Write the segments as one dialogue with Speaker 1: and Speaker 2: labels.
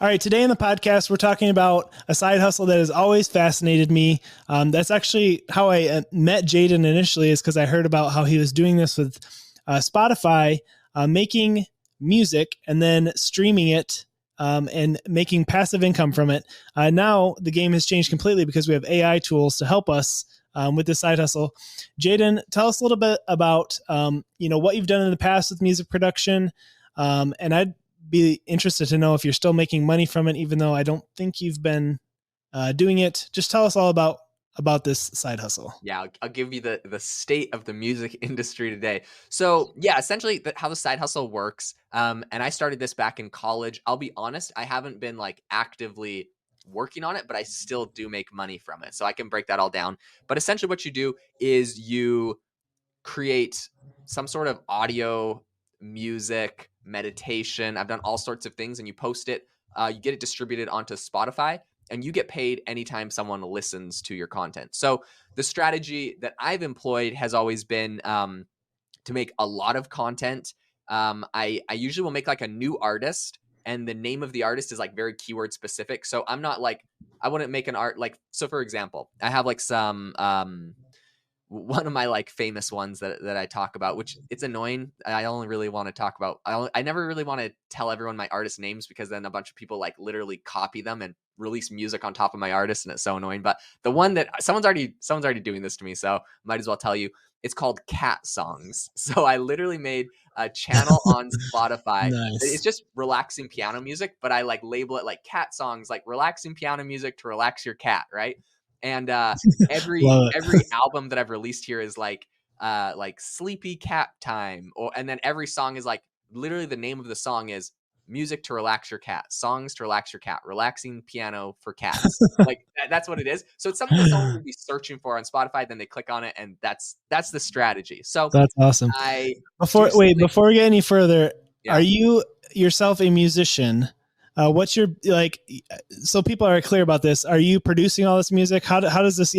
Speaker 1: All right, today in the podcast, we're talking about a side hustle that has always fascinated me. That's actually how I met Jaden initially, is because I heard about how he was doing this with Spotify, making music and then streaming it and making passive income from it. Now the game has changed completely because we have AI tools to help us with this side hustle. Jaden, tell us a little bit about what you've done in the past with music production, and I'd be interested to know if you're still making money from it, even though I don't think you've been doing it. Just tell us all about this side hustle.
Speaker 2: Yeah, I'll give you the state of the music industry today. So yeah, essentially how the side hustle works. And I started this back in college. I'll be honest, I haven't been like actively working on it, but I still do make money from it. So I can break that all down. But essentially what you do is you create some sort of audio, music, meditation. I've done all sorts of things, and you post it. You get it distributed onto Spotify, and you get paid anytime someone listens to your content. So the strategy that I've employed has always been to make a lot of content. I usually will make like a new artist, and the name of the artist is like very keyword specific. So I'm not like, I wouldn't make an art like, so for example, I have like some one of my like famous ones that I talk about, which it's annoying. I only really want to talk about, I never really want to tell everyone my artist names, because then a bunch of people like literally copy them and release music on top of my artist, and it's so annoying. But the one that someone's already doing this to me, so might as well tell you. It's called Cat Songs. So I literally made a channel on Spotify.
Speaker 1: Nice.
Speaker 2: It's just relaxing piano music, but I like label it like Cat Songs, like relaxing piano music to relax your cat, right? And every album that I've released here is like Sleepy Cat Time, and then every song is like, literally the name of the song is music to relax your cat, songs to relax your cat, relaxing piano for cats. Like that's what it is. So it's something that someone would be searching for on Spotify, then they click on it, and that's the strategy. So
Speaker 1: that's awesome. Before we get any further, Are you yourself a musician? What's your, like, so people are clear about this. Are you producing all this music? How does this,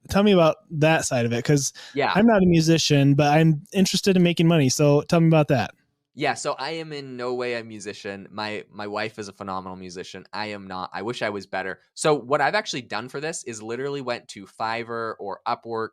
Speaker 1: tell me about that side of it. Cause I'm not a musician, but I'm interested in making money. So tell me about that.
Speaker 2: Yeah. So I am in no way a musician. My wife is a phenomenal musician. I am not. I wish I was better. So what I've actually done for this is literally went to Fiverr or Upwork.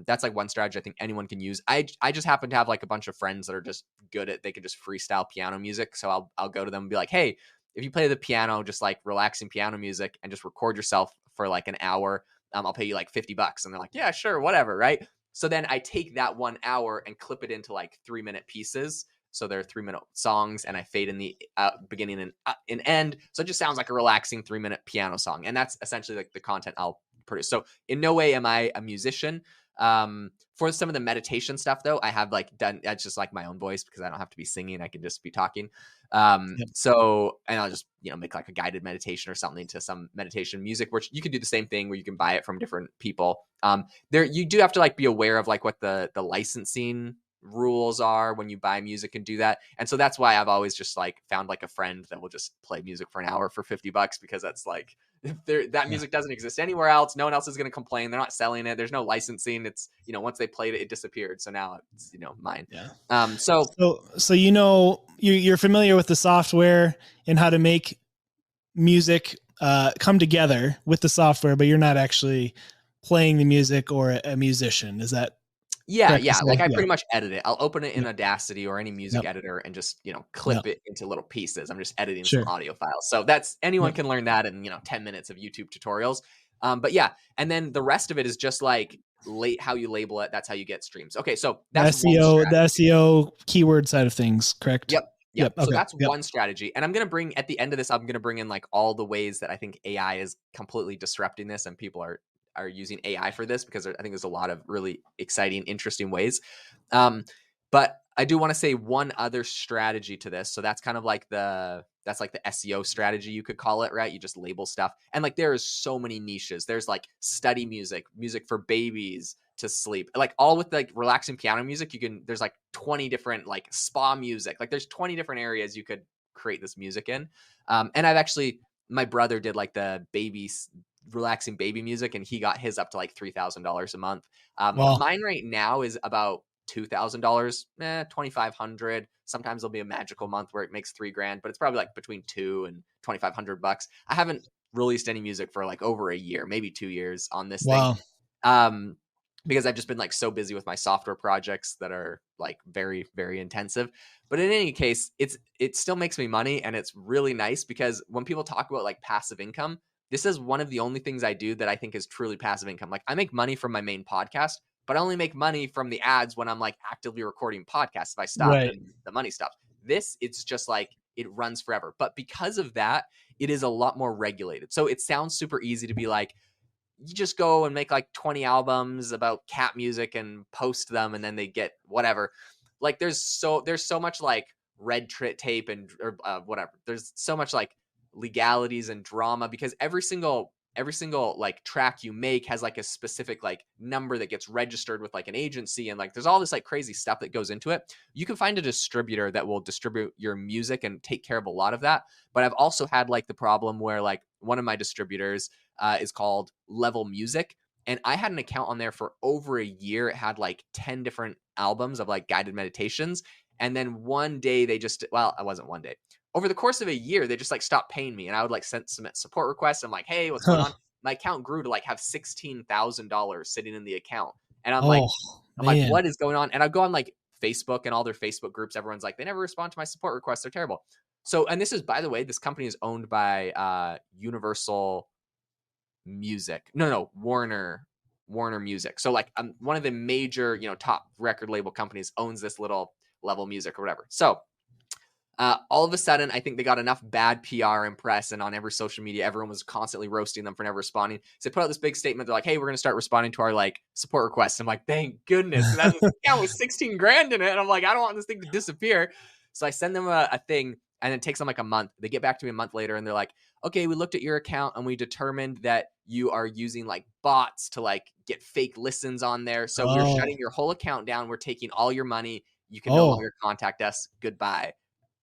Speaker 2: That's like one strategy I think anyone can use. I just happen to have like a bunch of friends that are just good at, they can just freestyle piano music. So I'll go to them and be like, hey, if you play the piano, just like relaxing piano music, and just record yourself for like an hour, I'll pay you like $50. And they're like, yeah, sure, whatever. Right. So then I take that 1 hour and clip it into like 3-minute pieces. So they're 3-minute songs, and I fade in the beginning and end. So it just sounds like a relaxing 3-minute piano song. And that's essentially like the content I'll produce. So in no way am I a musician. For some of the meditation stuff though, I have like done, that's just like my own voice, because I don't have to be singing. I can just be talking. So, and I'll just, make like a guided meditation or something to some meditation music, which you can do the same thing where you can buy it from different people. You do have to like be aware of like what the licensing rules are when you buy music and do that. And so that's why I've always just like found like a friend that will just play music for an hour for $50, because that's like, that music doesn't exist anywhere else. No one else is going to complain. They're not selling it. There's no licensing. It's, once they played it, it disappeared. So now it's, mine.
Speaker 1: Yeah. So you're familiar with the software and how to make music come together with the software, but you're not actually playing the music or a musician. Is that?
Speaker 2: Yeah. Like I pretty much edit it. I'll open it in Audacity or any music editor and just, clip it into little pieces. I'm just editing some audio files. So that's, anyone can learn that in, 10 minutes of YouTube tutorials. But yeah. And then the rest of it is just like how you label it. That's how you get streams. Okay. So that's
Speaker 1: the SEO keyword side of things, correct?
Speaker 2: Yep. Okay. So that's one strategy. And I'm going to bring, at the end of this, I'm going to bring in like all the ways that I think AI is completely disrupting this, and people are using AI for this, because I think there's a lot of really exciting, interesting ways. But I do want to say one other strategy to this. So that's kind of like the SEO strategy, you could call it, right? You just label stuff. And like, there is so many niches. There's like study music for babies to sleep, like all with like relaxing piano music. There's like 20 different like spa music. Like there's 20 different areas you could create this music in. And my brother did like the relaxing baby music, and he got his up to like $3,000 a month. Mine right now is about $2,000, 2,500. Sometimes there'll be a magical month where it makes $3,000, but it's probably like between two and $2,500. I haven't released any music for like over a year, maybe 2 years on this thing.
Speaker 1: Wow.
Speaker 2: Um, because I've just been like so busy with my software projects that are like very, very intensive. But in any case, it still makes me money, and it's really nice because when people talk about like passive income, this is one of the only things I do that I think is truly passive income. Like I make money from my main podcast, but I only make money from the ads when I'm like actively recording podcasts. If I stop,
Speaker 1: Right.
Speaker 2: then the money stops. This, it's just like it runs forever. But because of that, it is a lot more regulated. So it sounds super easy to be like, you just go and make like 20 albums about cat music and post them, and then they get whatever. Like there's so much like tape and or whatever. There's so much like legalities and drama because every single like track you make has like a specific like number that gets registered with like an agency, and like there's all this like crazy stuff that goes into it. You can find a distributor that will distribute your music and take care of a lot of that. But I've also had like the problem where like one of my distributors is called Level Music. And I had an account on there for over a year. It had like 10 different albums of like guided meditations. And then one day they just, well, it wasn't one day. Over the course of a year, they just like stopped paying me. And I would like submit support requests. I'm like, hey, what's going
Speaker 1: Huh.
Speaker 2: on? My account grew to like have $16,000 sitting in the account. And
Speaker 1: Oh,
Speaker 2: I'm like,
Speaker 1: man.
Speaker 2: what is going on? And I go on like Facebook and all their Facebook groups. Everyone's like, they never respond to my support requests. They're terrible. So, and this is, by the way, this company is owned by Universal Music. No, Warner Music. So like one of the major, top record label companies owns this little Level Music or whatever. So all of a sudden, I think they got enough bad PR and press, and on every social media, everyone was constantly roasting them for never responding. So they put out this big statement. They're like, "Hey, we're going to start responding to our like support requests." I'm like, "Thank goodness!" Because I had this account with 16 grand in it, and I'm like, "I don't want this thing to disappear." So I send them a thing, and it takes them like a month. They get back to me a month later, and they're like, "Okay, we looked at your account, and we determined that you are using like bots to like get fake listens on there. So we're
Speaker 1: Oh,
Speaker 2: shutting your whole account down. We're taking all your money. You can no
Speaker 1: oh,
Speaker 2: longer contact us. Goodbye."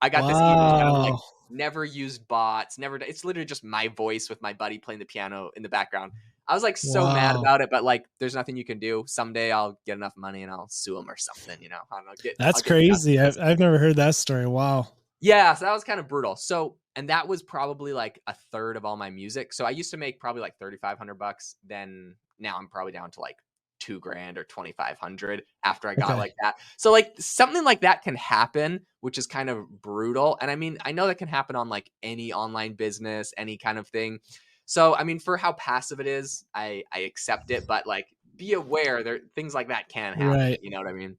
Speaker 2: I got this email and I'm like,
Speaker 1: wow.
Speaker 2: never used bots, never. It's literally just my voice with my buddy playing the piano in the background. I was like so mad
Speaker 1: Wow.
Speaker 2: about it, but like, there's nothing you can do. Someday I'll get enough money and I'll sue them or something. I don't know.
Speaker 1: That's
Speaker 2: I'll get
Speaker 1: crazy.
Speaker 2: justice.
Speaker 1: I've never heard that story. Wow.
Speaker 2: Yeah, so that was kind of brutal. So, and that was probably like a third of all my music. So I used to make probably like $3,500. Then now I'm probably down to like $2,000 or 2,500 after I got
Speaker 1: Okay.
Speaker 2: like that. So like something like that can happen, which is kind of brutal. And I mean, I know that can happen on like any online business, any kind of thing. So I mean, for how passive it is, I accept it, but like be aware there things like that can happen.
Speaker 1: Right.
Speaker 2: You know what I mean?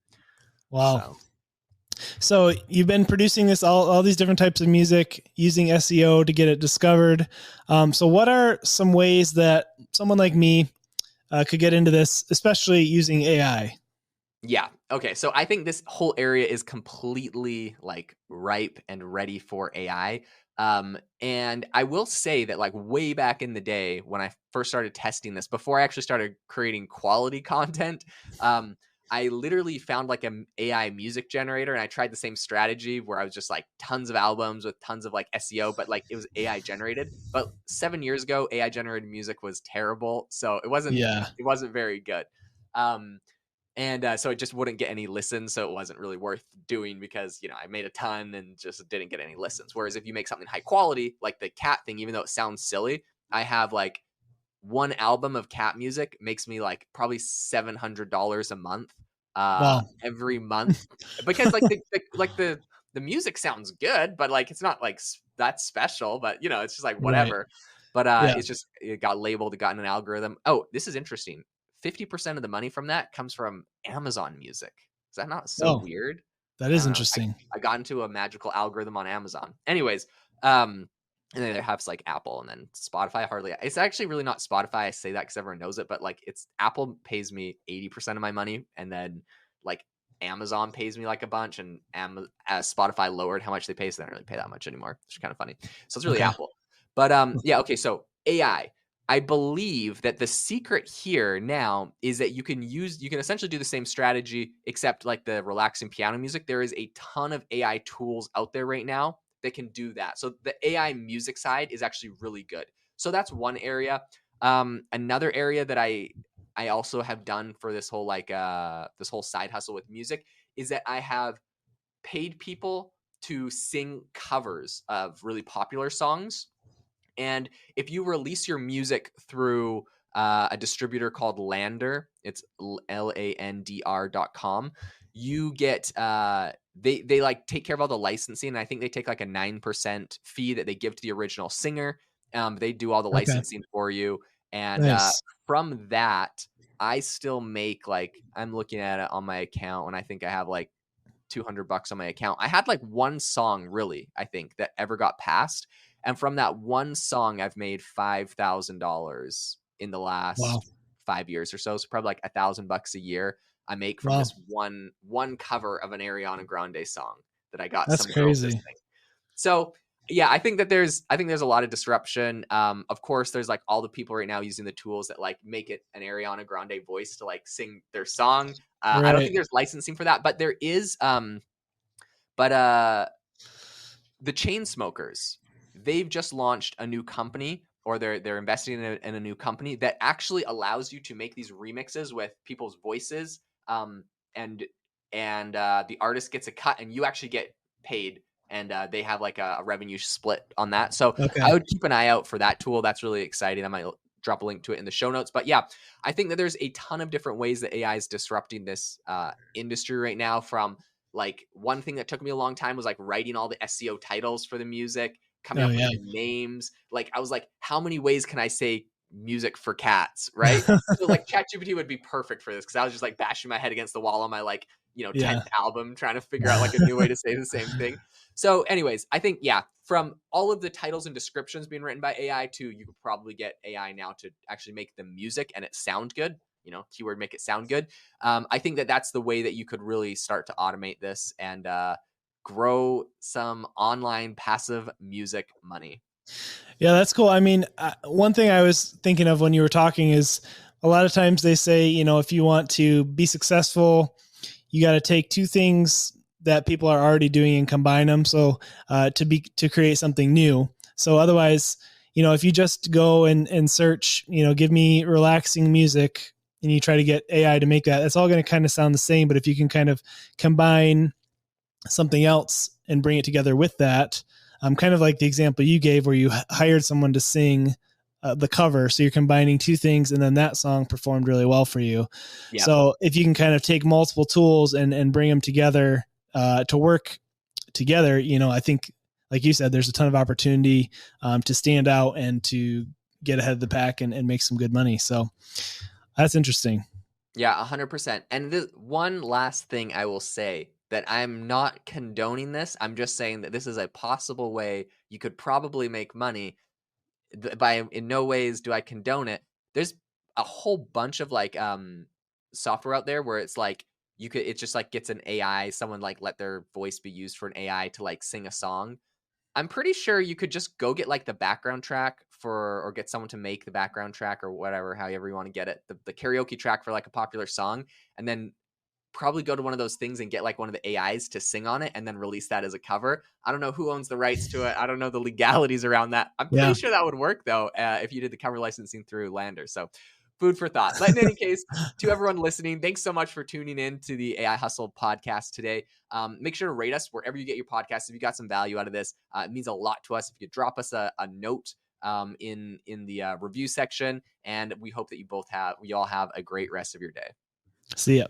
Speaker 1: Wow.
Speaker 2: So
Speaker 1: So you've been producing this all these different types of music using SEO to get it discovered. So what are some ways that someone like me could get into this, especially using AI?
Speaker 2: yeah. Okay. So I think this whole area is completely like ripe and ready for AI. And I will say that like way back in the day when I first started testing this, before I actually started creating quality content, um, I literally found like an AI music generator, and I tried the same strategy where I was just like tons of albums with tons of like SEO, but like it was AI generated. But 7 years ago, AI generated music was terrible, so it wasn't
Speaker 1: Yeah.
Speaker 2: it wasn't very good. Um, and so it just wouldn't get any listens, so it wasn't really worth doing because I made a ton and just didn't get any listens. Whereas if you make something high quality like the cat thing, even though it sounds silly, I have like one album of cat music makes me like probably $700 a month,
Speaker 1: Wow.
Speaker 2: every month, because like the music sounds good, but like it's not like that special, but it's just like
Speaker 1: Right.
Speaker 2: whatever. But
Speaker 1: Yeah.
Speaker 2: it got labeled, it got in an algorithm. Oh, this is interesting. 50% of the money from that comes from Amazon Music. Is that not so
Speaker 1: Oh,
Speaker 2: weird?
Speaker 1: that
Speaker 2: I
Speaker 1: is
Speaker 2: don't know.
Speaker 1: interesting.
Speaker 2: I got into a magical algorithm on Amazon. Anyways, um, and then it has like Apple and then Spotify. Hardly. It's actually really not Spotify. I say that because everyone knows it, but like it's Apple pays me 80% of my money, and then like Amazon pays me like a bunch, and Spotify lowered how much they pay, so they don't really pay that much anymore. It's kind of funny. So it's really
Speaker 1: Okay.
Speaker 2: Apple. But yeah. Okay. So AI. I believe that the secret here now is that you can essentially do the same strategy, except like the relaxing piano music. There is a ton of AI tools out there right now that can do that. So the AI music side is actually really good. So that's one area. Another area that I also have done for this whole this whole side hustle with music is that I have paid people to sing covers of really popular songs. And if you release your music through a distributor called Lander, it's LANDR.com, you get they like take care of all the licensing. And I think they take like a 9% fee that they give to the original singer. They do all the
Speaker 1: Okay.
Speaker 2: licensing for you. And
Speaker 1: Nice.
Speaker 2: from that, I still make like, I'm looking at it on my account and I think I have like $200 on my account. I had like one song really, I think, that ever got passed. And from that one song, I've made $5,000 in the
Speaker 1: Wow.
Speaker 2: last 5 years or so. So probably like $1,000 a year I make from
Speaker 1: Wow.
Speaker 2: this one cover of an Ariana Grande song that I got
Speaker 1: That's
Speaker 2: some girl to
Speaker 1: crazy.
Speaker 2: sing. So yeah, I think there's a lot of disruption. Of course, there's like all the people right now using the tools that like make it an Ariana Grande voice to like sing their song. I don't
Speaker 1: Right.
Speaker 2: think there's licensing for that, but there is. But The chain smokers, they've just launched a new company, or they're investing in a new company that actually allows you to make these remixes with people's voices, and the artist gets a cut, and you actually get paid, and they have like a revenue split on that. So I
Speaker 1: Okay.
Speaker 2: would keep an eye out for that tool. That's really exciting. I might drop a link to it in the show notes. But yeah, I think that there's a ton of different ways that AI is disrupting this industry right now. From like, one thing that took me a long time was like writing all the SEO titles for the music, coming
Speaker 1: Oh
Speaker 2: up with
Speaker 1: yeah.
Speaker 2: the names. Like, I was like, how many ways can I say music for cats, right? So like ChatGPT would be perfect for this, because I was just like bashing my head against the wall on my like, 10th
Speaker 1: Yeah.
Speaker 2: album, trying to figure out like a new way to say the same thing. So anyways, I think, yeah, from all of the titles and descriptions being written by AI to, you could probably get AI now to actually make the music and it sound good, keyword make it sound good. I think that that's the way that you could really start to automate this and grow some online passive music money.
Speaker 1: Yeah, that's cool. I mean, one thing I was thinking of when you were talking is a lot of times they say, if you want to be successful, you got to take two things that people are already doing and combine them. So to create something new. So otherwise, if you just go and search, give me relaxing music, and you try to get AI to make that, it's all going to kind of sound the same. But if you can kind of combine something else and bring it together with that, kind of like the example you gave where you hired someone to sing the cover. So you're combining two things, and then that song performed really well for you.
Speaker 2: Yeah.
Speaker 1: So if you can kind of take multiple tools and bring them together to work together, I think, like you said, there's a ton of opportunity to stand out and to get ahead of the pack and make some good money. So that's interesting.
Speaker 2: Yeah, 100%. And one last thing I will say, that I'm not condoning this. I'm just saying that this is a possible way you could probably make money. By in no ways do I condone it. There's a whole bunch of like software out there where it's like it just like gets an AI, someone like let their voice be used for an AI to like sing a song. I'm pretty sure you could just go get like the background track or get someone to make the background track or whatever, however you want to get it, the karaoke track for like a popular song, and then probably go to one of those things and get like one of the AIs to sing on it and then release that as a cover. I don't know who owns the rights to it. I don't know the legalities around that. I'm pretty
Speaker 1: Yeah.
Speaker 2: sure that would work though, if you did the cover licensing through Lander. So food for thought. But in any case, to everyone listening, thanks so much for tuning in to the AI Hustle podcast today. Make sure to rate us wherever you get your podcasts. If you got some value out of this, it means a lot to us. If you could drop us a note in the review section, and we hope that we all have a great rest of your day.
Speaker 1: See ya.